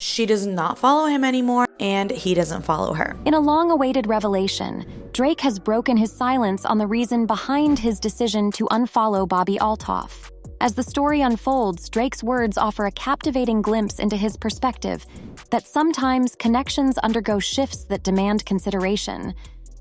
She does not follow him anymore, and he doesn't follow her. In a long-awaited revelation, Drake has broken his silence on the reason behind his decision to unfollow Bobbi Althoff. As the story unfolds, Drake's words offer a captivating glimpse into his perspective that sometimes connections undergo shifts that demand consideration.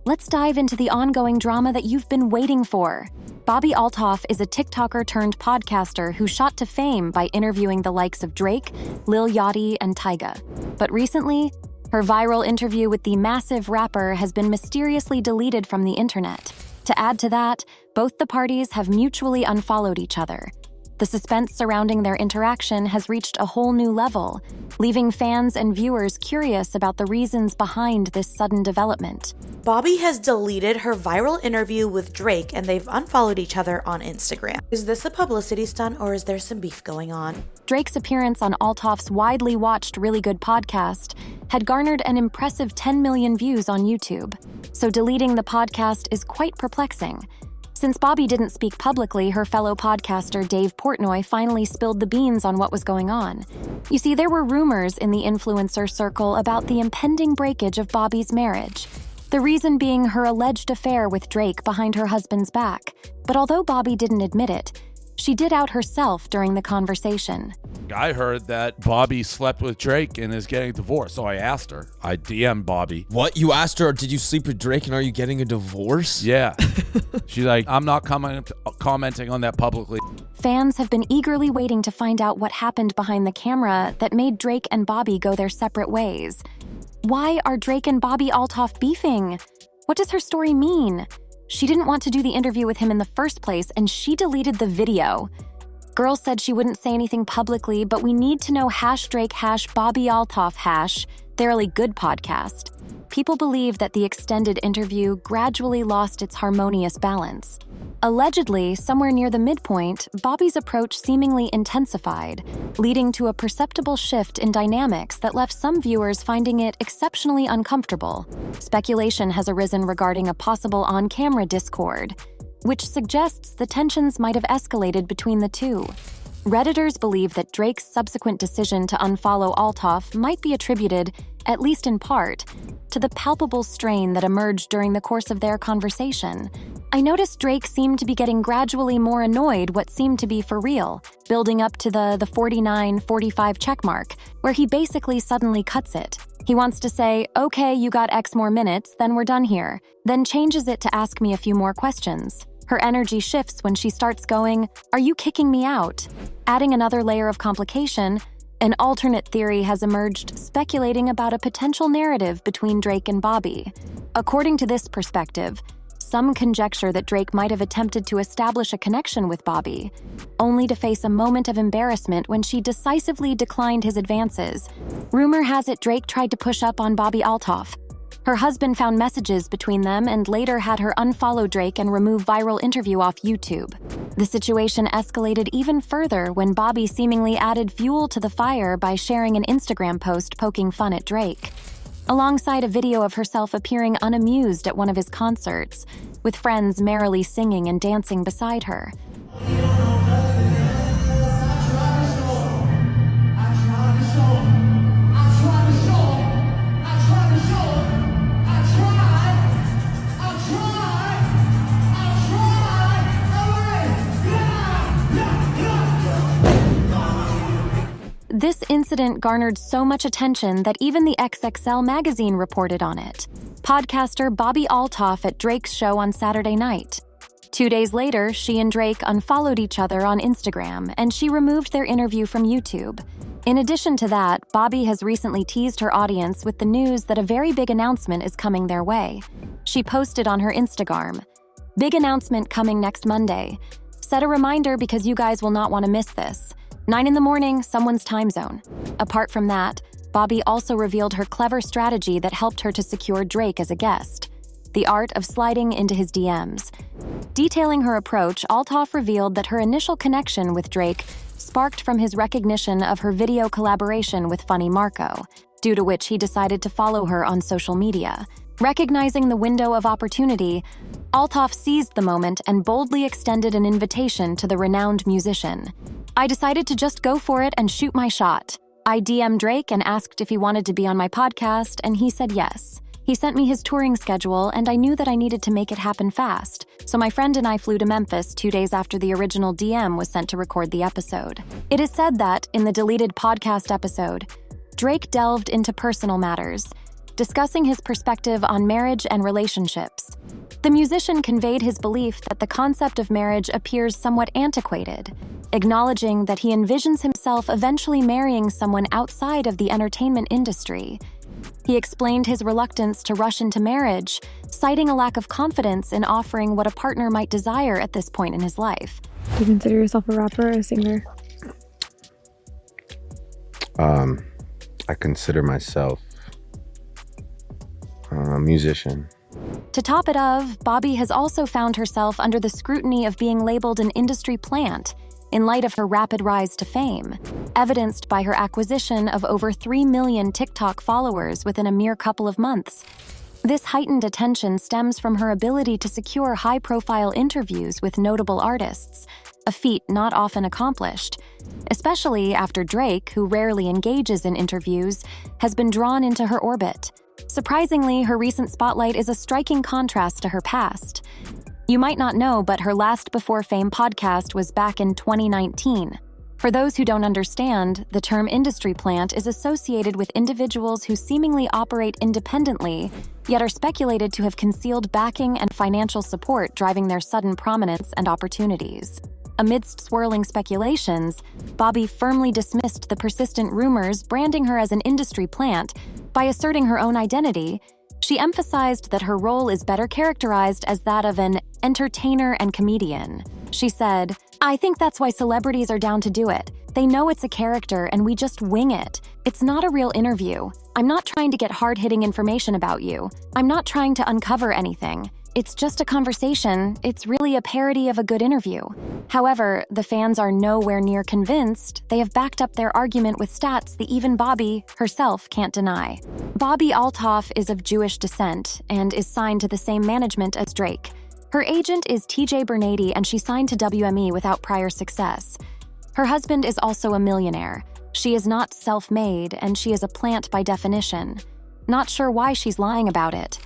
Let's dive into the ongoing drama that you've been waiting for. Bobbi Althoff is a TikToker turned podcaster who shot to fame by interviewing the likes of Drake, Lil Yachty, and Tyga. But recently, her viral interview with the massive rapper has been mysteriously deleted from the internet. To add to that, both the parties have mutually unfollowed each other. The suspense surrounding their interaction has reached a whole new level, leaving fans and viewers curious about the reasons behind this sudden development. Bobbi has deleted her viral interview with Drake, and they've unfollowed each other on Instagram. Is this a publicity stunt, or is there some beef going on? Drake's appearance on Althoff's widely watched Really Good podcast had garnered an impressive 10 million views on YouTube, so deleting the podcast is quite perplexing. Since Bobbi didn't speak publicly, her fellow podcaster Dave Portnoy finally spilled the beans on what was going on. You see, there were rumors in the influencer circle about the impending breakage of Bobbi's marriage, the reason being her alleged affair with Drake behind her husband's back. But although Bobbi didn't admit it, she did out herself during the conversation. I heard that Bobbi slept with Drake and is getting divorced, so I asked her. I DM'd Bobbi. What? You asked her, did you sleep with Drake and are you getting a divorce? Yeah. She's like, I'm not commenting on that publicly. Fans have been eagerly waiting to find out what happened behind the camera that made Drake and Bobbi go their separate ways. Why are Drake and Bobbi Althoff beefing? What does her story mean? She didn't want to do the interview with him in the first place, and she deleted the video. Girl said she wouldn't say anything publicly, but we need to know #Drake #Bobbi Althoff #They're Really Good podcast. People believe that the extended interview gradually lost its harmonious balance. Allegedly, somewhere near the midpoint, Bobbi's approach seemingly intensified, leading to a perceptible shift in dynamics that left some viewers finding it exceptionally uncomfortable. Speculation has arisen regarding a possible on-camera discord, which suggests the tensions might have escalated between the two. Redditors believe that Drake's subsequent decision to unfollow Althoff might be attributed, at least in part, to the palpable strain that emerged during the course of their conversation. I noticed Drake seemed to be getting gradually more annoyed what seemed to be for real, building up to the 49-45 checkmark, where he basically suddenly cuts it. He wants to say, okay, you got X more minutes, then we're done here, then changes it to ask me a few more questions. Her energy shifts when she starts going, are you kicking me out? Adding another layer of complication, an alternate theory has emerged speculating about a potential narrative between Drake and Bobbi. According to this perspective, some conjecture that Drake might have attempted to establish a connection with Bobbi, only to face a moment of embarrassment when she decisively declined his advances. Rumor has it Drake tried to push up on Bobbi Althoff. Her husband found messages between them and later had her unfollow Drake and remove viral interview off YouTube. The situation escalated even further when Bobbi seemingly added fuel to the fire by sharing an Instagram post poking fun at Drake, alongside a video of herself appearing unamused at one of his concerts, with friends merrily singing and dancing beside her. This incident garnered so much attention that even the XXL magazine reported on it. Podcaster Bobbi Althoff at Drake's show on Saturday night. 2 days later, she and Drake unfollowed each other on Instagram, and she removed their interview from YouTube. In addition to that, Bobbi has recently teased her audience with the news that a very big announcement is coming their way. She posted on her Instagram, "Big announcement coming next Monday. Set a reminder because you guys will not want to miss this. 9 a.m, someone's time zone." Apart from that, Bobbi also revealed her clever strategy that helped her to secure Drake as a guest: the art of sliding into his DMs. Detailing her approach, Althoff revealed that her initial connection with Drake sparked from his recognition of her video collaboration with Funny Marco, due to which he decided to follow her on social media. Recognizing the window of opportunity, Althoff seized the moment and boldly extended an invitation to the renowned musician. "I decided to just go for it and shoot my shot. I DM'd Drake and asked if he wanted to be on my podcast, and he said yes. He sent me his touring schedule, and I knew that I needed to make it happen fast. So my friend and I flew to Memphis 2 days after the original DM was sent to record the episode. It is said that, in the deleted podcast episode, Drake delved into personal matters, discussing his perspective on marriage and relationships. The musician conveyed his belief that the concept of marriage appears somewhat antiquated, acknowledging that he envisions himself eventually marrying someone outside of the entertainment industry. He explained his reluctance to rush into marriage, citing a lack of confidence in offering what a partner might desire at this point in his life. Do you consider yourself a rapper or a singer? I consider myself a musician. To top it off, Bobbi has also found herself under the scrutiny of being labeled an industry plant in light of her rapid rise to fame, evidenced by her acquisition of over 3 million TikTok followers within a mere couple of months. This heightened attention stems from her ability to secure high-profile interviews with notable artists, a feat not often accomplished, especially after Drake, who rarely engages in interviews, has been drawn into her orbit. Surprisingly, her recent spotlight is a striking contrast to her past. You might not know, but her last Before Fame podcast was back in 2019. For those who don't understand, the term industry plant is associated with individuals who seemingly operate independently, yet are speculated to have concealed backing and financial support driving their sudden prominence and opportunities. Amidst swirling speculations, Bobbi firmly dismissed the persistent rumors branding her as an industry plant. By asserting her own identity, she emphasized that her role is better characterized as that of an entertainer and comedian. She said, "I think that's why celebrities are down to do it. They know it's a character and we just wing it. It's not a real interview. I'm not trying to get hard-hitting information about you. I'm not trying to uncover anything. It's just a conversation. It's really a parody of a good interview." However, the fans are nowhere near convinced. They have backed up their argument with stats that even Bobbi herself can't deny. Bobbi Althoff is of Jewish descent and is signed to the same management as Drake. Her agent is TJ Bernady, and she signed to WME without prior success. Her husband is also a millionaire. She is not self-made, and she is a plant by definition. Not sure why she's lying about it.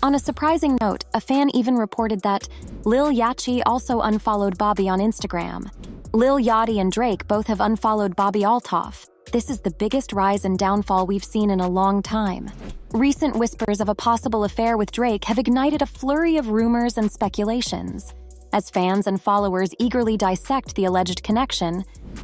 On a surprising note, a fan even reported that Lil Yachty also unfollowed Bobbi on Instagram. Lil Yachty and Drake both have unfollowed Bobbi Althoff. This is the biggest rise and downfall we've seen in a long time. Recent whispers of a possible affair with Drake have ignited a flurry of rumors and speculations. As fans and followers eagerly dissect the alleged connection,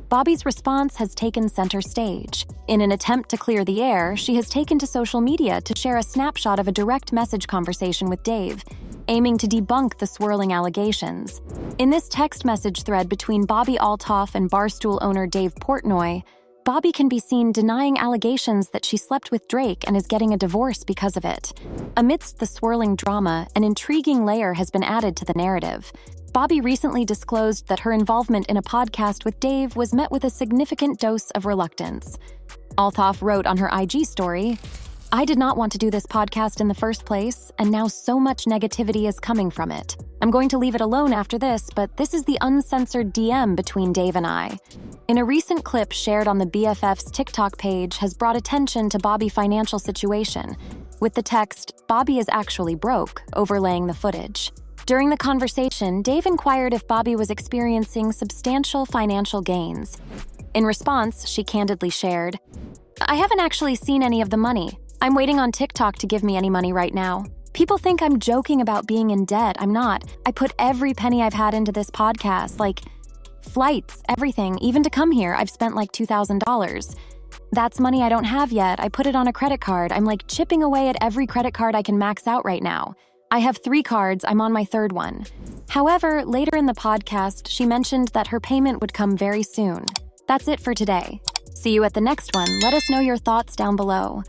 Bobbi's response has taken center stage. In an attempt to clear the air, she has taken to social media to share a snapshot of a direct message conversation with Dave, aiming to debunk the swirling allegations. In this text message thread between Bobbi Althoff and Barstool owner Dave Portnoy, Bobbi can be seen denying allegations that she slept with Drake and is getting a divorce because of it. Amidst the swirling drama, an intriguing layer has been added to the narrative. Bobbi recently disclosed that her involvement in a podcast with Dave was met with a significant dose of reluctance. Althoff wrote on her IG story, "I did not want to do this podcast in the first place, and now so much negativity is coming from it. I'm going to leave it alone after this, but this is the uncensored DM between Dave and I." In a recent clip shared on the BFF's TikTok page has brought attention to Bobbi's financial situation, with the text, "Bobbi is actually broke," overlaying the footage. During the conversation, Dave inquired if Bobbi was experiencing substantial financial gains. In response, she candidly shared, "I haven't actually seen any of the money. I'm waiting on TikTok to give me any money right now. People think I'm joking about being in debt. I'm not. I put every penny I've had into this podcast, like flights, everything. Even to come here, I've spent like $2,000. That's money I don't have yet. I put it on a credit card. I'm like chipping away at every credit card I can max out right now. I have 3 cards. I'm on my 3rd one." However, later in the podcast, she mentioned that her payment would come very soon. That's it for today. See you at the next one. Let us know your thoughts down below.